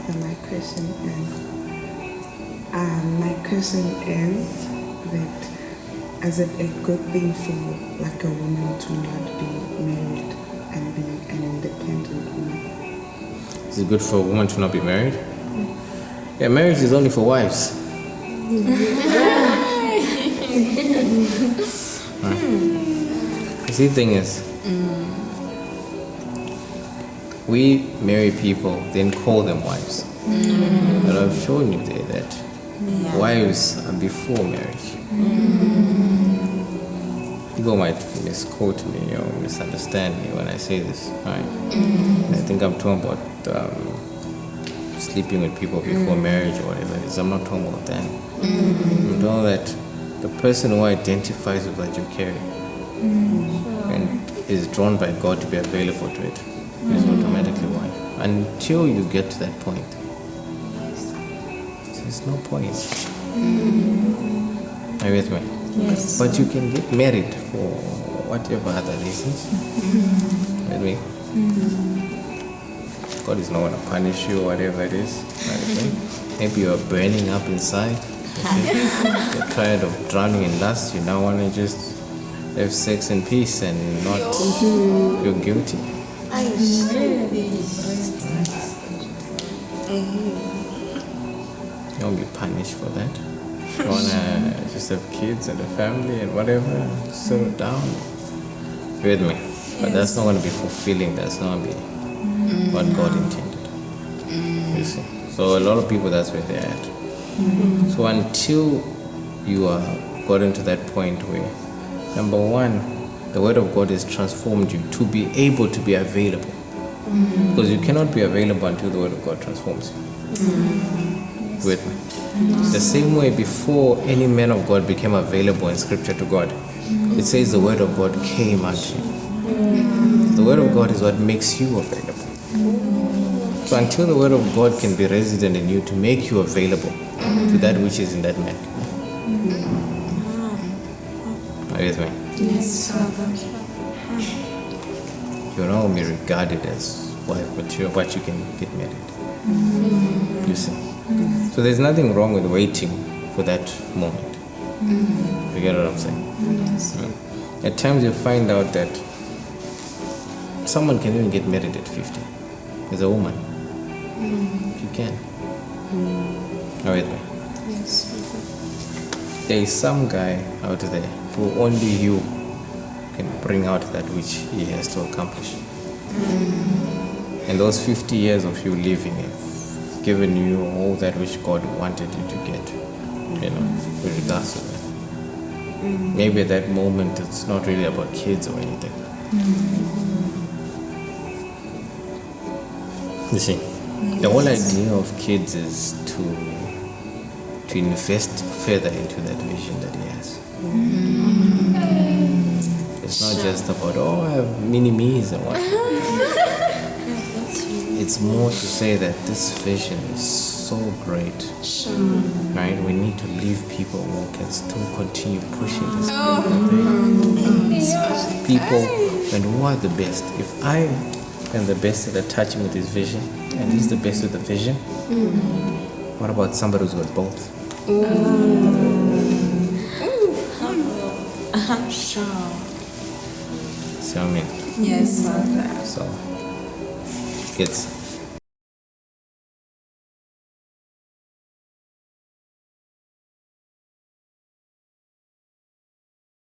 Father, my question is that is it a good thing for like a woman to not be married and be an independent woman? Is it good for a woman to not be married? Yeah, marriage is only for wives. You see, the thing is, we marry people, then call them wives. But I've shown you there that wives are before marriage. People might misquote me or misunderstand me when I say this. Right? I think I'm talking about sleeping with people before marriage or whatever it is. I'm not talking about that. I'm talking that the person who identifies with what you carry and is drawn by God to be available to it is automatically wife. Until you get to that point, there's no point. Are you with me? Yes. But you can get married for whatever other reasons. With me? God is not going to punish you or whatever it is. Right? Maybe you're burning up inside. Okay? You're tired of drowning in lust. You now want to just have sex in peace and not feel guilty. You won't be punished for that. You want to just have kids and a family and whatever, settle down. You with me? But that's not going to be fulfilling. That's not going to be what God intended. You see? So a lot of people, that's where they're at. So until you are gotten to that point where, number one, the Word of God has transformed you to be able to be available. Because you cannot be available until the Word of God transforms you. With me? The same way before any man of God became available in Scripture to God, it says the Word of God came unto you. The Word of God is what makes you available. So until the Word of God can be resident in you to make you available to that which is in that man. Are you with me? Yes, Father. You're not only regarded as wife material, but you can get married. You see? So there's nothing wrong with waiting for that moment. You get what I'm saying? Yes. At times you find out that someone can even get married at 50 as a woman. You can. Are you with me? Yes. There is some guy out there who only you can bring out that which he has to accomplish. And those 50 years of you living have given you all that which God wanted you to get, with regards to that. Maybe at that moment it's not really about kids or anything. You see, the whole idea of kids is to invest further into that vision that he has. It's not just about, I have mini-me's and what. It's more to say that this vision is so great, right? We need to leave people who can still continue pushing this people, and who are the best. If I am the best at touching with his vision, and he's the best with the vision, what about somebody who's got both? See what I mean? Yes, Father. So, it's